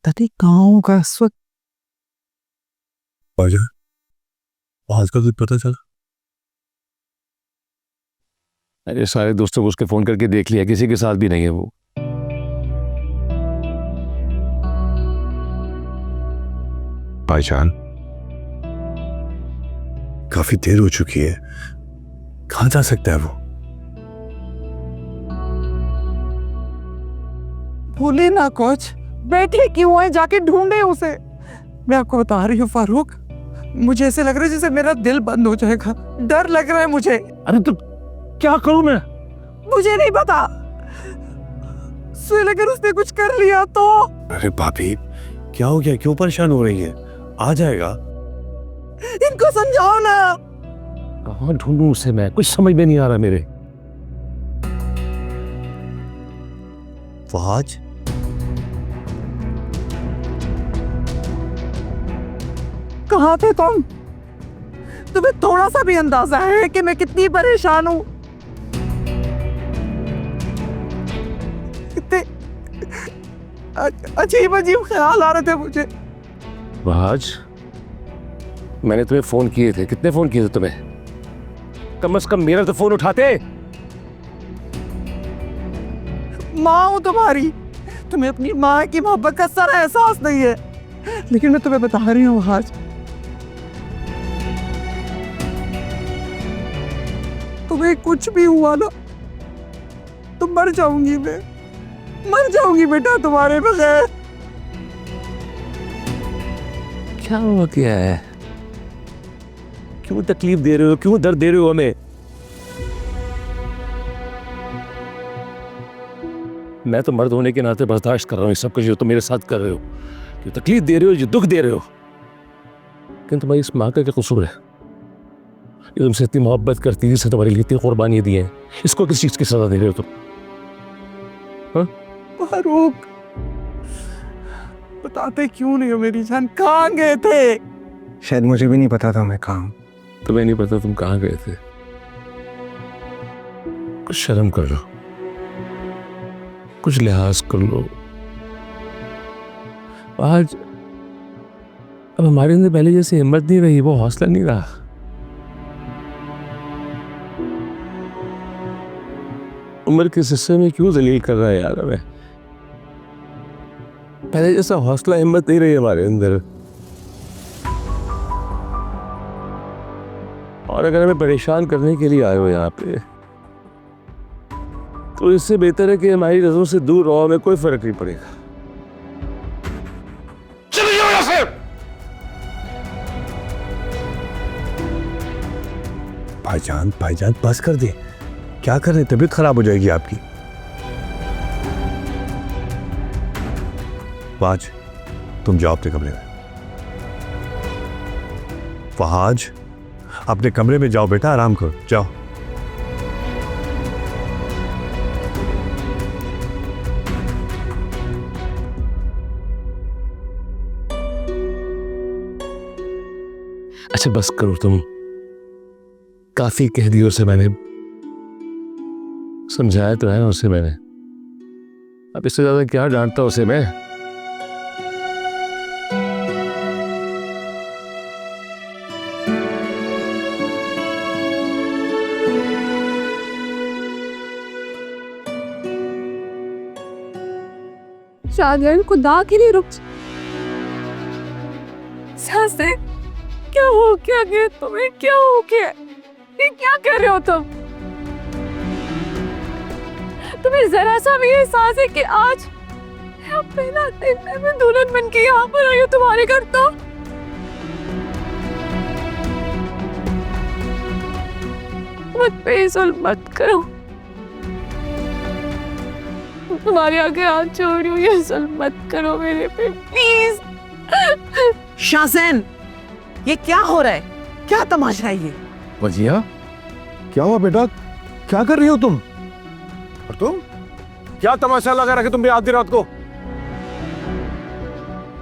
पता नहीं कहाँ होगा इस वक्त। आज का कुछ पता चला? अरे सारे दोस्तों को उसके फोन करके देख लिया, किसी के साथ भी नहीं है वो। भाईजान, काफी देर हो चुकी है, कहां जा सकता है वो? भूले ना कुछ, बैठे क्यों है, जाके ढूंढे उसे। मैं आपको बता रही हूँ फारूक, मुझे ऐसे लग रहा है जैसे मेरा दिल बंद हो जाएगा, डर लग रहा है मुझे। अरे तो क्या करूं मैं? मुझे नहीं पता, सुन, अगर उसने कुछ कर लिया तो। अरे भाभी, क्या हो गया, क्यों परेशान हो रही है? आ जाएगा। इनको समझाओ ना। कहाँ ढूंढूं उसे मैं, कुछ समझ में नहीं आ रहा मेरे। फहाज, कहाँ थे तुम? तुम्हें थोड़ा सा भी अंदाजा है कि मैं कितनी परेशान हूँ? कितने अजीब अजीब ख्याल आ रहे थे मुझे। आज मैंने तुम्हें फोन किए थे, कितने फोन किए थे तुम्हें? कम से कम मेरा तो फोन उठाते। माँ हूँ तुम्हारी, तुम्हें अपनी माँ की मोहब्बत का सारा एहसास नहीं है। लेकिन मैं तुम्हें बता रही हूँ आज, तुम्हें कुछ भी हुआ ना तो मर जाऊंगी, मैं मर जाऊंगी बेटा तुम्हारे बगैर। क्या हुआ, क्या है? क्यों तकलीफ दे रहे हो, क्यों दर्द दे रहे हो हमें? मैं तो मर्द होने के नाते बर्दाश्त कर रहा हूँ सब कुछ जो तुम मेरे साथ कर रहे हो, जो तकलीफ दे रहे हो, जो दुख दे रहे हो। लेकिन तुम्हारी इस माँ का क्या कसूर है? ये तुमसे इतनी मोहब्बत करती है, जिससे तुम्हारे लिए इतनी कुर्बानियां दी हैं, इसको किस चीज की सजा दे रहे हो तुम? फारूक, बताते क्यों नहीं हो मेरी जान, कहाँ गए थे? शायद मुझे भी नहीं पता था मैं कहाँ हूं। तुम्हें नहीं पता तुम कहाँ गए थे? कुछ शर्म कर लो, कुछ लिहाज कर लो। आज अब हमारे अंदर पहले जैसे हिम्मत नहीं रही, वो हौसला नहीं रहा। उम्र के हिस्से में क्यों जलील कर रहा है यार हमें? पहले जैसा हौसला हिम्मत नहीं रही हमारे अंदर। और अगर हमें परेशान करने के लिए आए हो यहाँ पे, तो इससे बेहतर है कि हमारी नजरों से दूर रहो, हमें कोई फर्क नहीं पड़ेगा। चले जाओ यहाँ से। भाईजान, भाईजान बस कर दे, क्या कर रहे हैं? तबीयत खराब हो जाएगी आपकी। फहाज, तुम जाओ अपने कमरे में। फहाज, अपने कमरे में जाओ बेटा, आराम करो, जाओ। अच्छा बस करो तुम, काफी कह दिया उसे मैंने, समझाया तो है उसे मैंने। अब इससे ज्यादा क्या डांटता उसे मैं? शाहजहां खुदा के लिए रुक। सासे, क्या हो गया तुम्हें, क्या हो गया? ये क्या कर रहे हो तुम? तुम्हें जरा सा भी एहसास है कि आज पहला दिन है मैं दुल्हन बन के यहाँ पर आई हूँ तुम्हारे घर? तो मत बेजुल्म मत करो, तुम्हारे आगे हाथ जोड़ रही हूँ, ये जुल्म मत करो मेरे पे प्लीज। शाहजैन, ये क्या हो रहा है, क्या तमाशा है ये? वजिया, क्या हुआ बेटा, क्या कर रही हो तुम? और तुम क्या तमाशा लगा रखे तुम भी आधी रात को?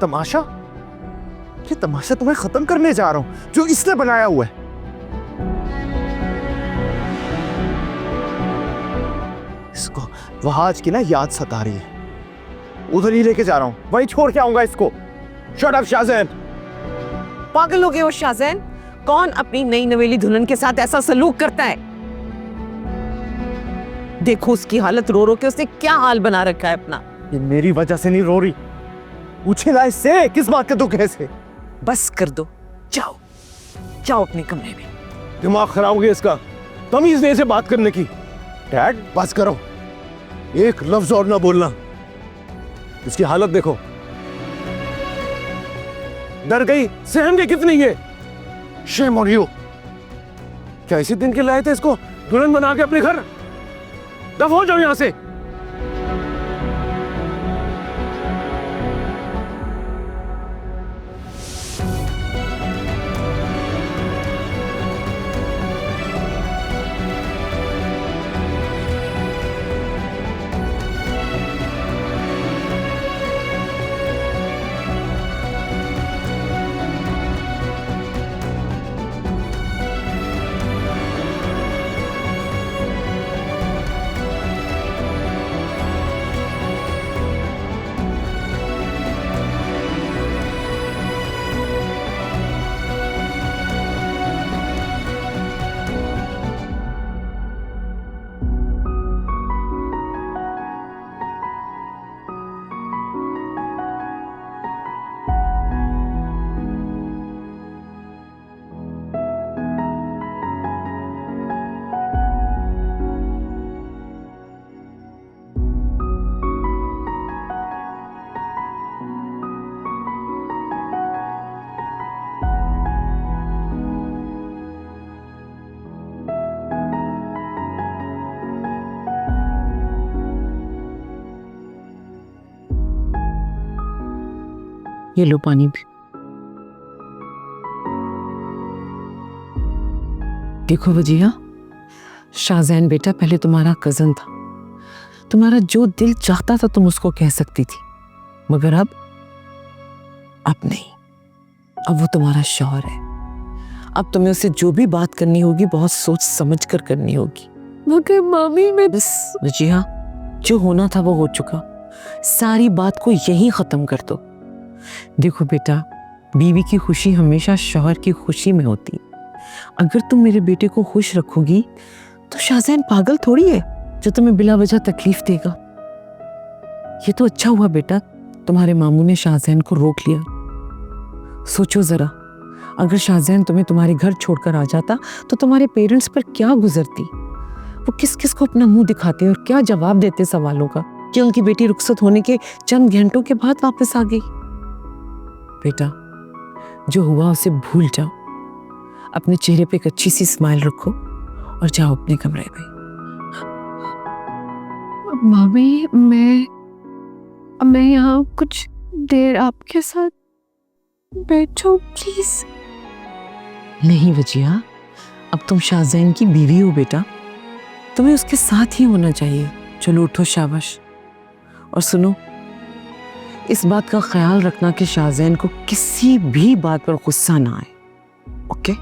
तमाशा? ये तमाशा तुम्हें खत्म करने जा रहा हूं, जो इसने बनाया हुआ है। इसको वहाज की ना याद सता रही है। उधर ही लेके जा रहा हूँ, वहीं छोड़ के आऊंगा इसको। Shut up Shahzain. पागल हो गए हो शाहजैन? कौन अपनी नई नवेली दुल्हन के साथ ऐसा सलूक करता है? देखो उसकी हालत, रो रो के उसने क्या हाल बना रखा है अपना। ये मेरी वजह से नहीं रो रही, पूछे ना इससे किस बात का दुख है इसे। बस कर दो, जाओ जाओ अपने कमरे में। दिमाग खराब हो गया इसका, तमीज नहीं से बात करने की। डैड बस करो, एक लफ्ज और ना बोलना। इसकी हालत देखो, डर गई, सहम गई कितनी है। Shame on you. क्या इसी दिन के लाए थे इसको दुल्हन बना के अपने घर? दफा हो जाओ यहां से। ये लो पानी भी। देखो वजिया, शाहजैन बेटा पहले तुम्हारा कजन था, तुम्हारा जो दिल चाहता था तुम उसको कह सकती थी, मगर अब नहीं। अब वो तुम्हारा शौहर है। अब तुम्हें उससे जो भी बात करनी होगी बहुत सोच समझ कर करनी होगी। मगर मामी मैं बस वजिया, जो होना था वो हो चुका, सारी बात को यहीं खत्म कर दो। देखो बेटा, बीवी की खुशी हमेशा शौहर की खुशी में होती। अगर तुम मेरे बेटे को खुश रखोगी तो शाहजैन पागल थोड़ी है जो तुम्हें बिला वजह तकलीफ देगा। ये तो अच्छा हुआ बेटा तुम्हारे मामू ने शाहजैन को रोक लिया। सोचो जरा, अगर शाहजैन तुम्हें तुम्हारे घर छोड़कर आ जाता तो तुम्हारे पेरेंट्स पर क्या गुजरती। वो किस किस को अपना मुंह दिखाते और क्या जवाब देते सवालों का कि उनकी बेटी रुखसत होने के चंद घंटों के बाद वापस आ गई। बेटा, जो हुआ उसे भूल जाओ, अपने चेहरे पे एक अच्छी सी स्माइल रखो और जाओ अपने कमरे में। मामी मैं यहाँ कुछ देर आपके साथ बैठो प्लीज। नहीं वजिया, अब तुम शाहजैन की बीवी हो बेटा, तुम्हें उसके साथ ही होना चाहिए। चलो उठो, शाबाश। और सुनो, इस बात का ख्याल रखना कि शाहजैन को किसी भी बात पर गुस्सा ना आए, ओके?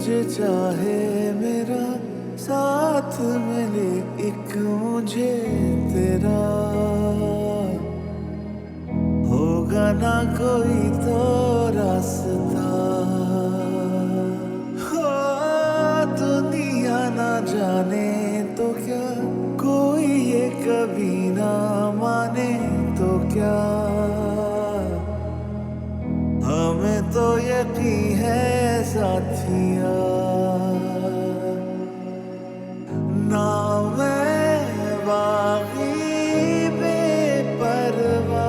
तुझे चाहे मेरा साथ मिले एक मुझे तेरा होगा ना कोई तो रास्ता हो दुनिया ना जाने तो क्या कोई ये कभी ना माने तो क्या हमें तो यकीन है साथिया ना मैं बागी बेपरवाह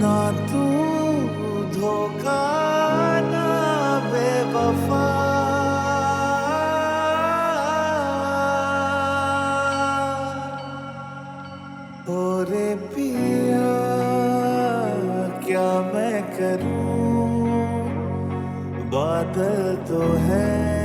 ना तू धोखा ना बेवफा ओरे पिया क्या मैं करूं बादल तो है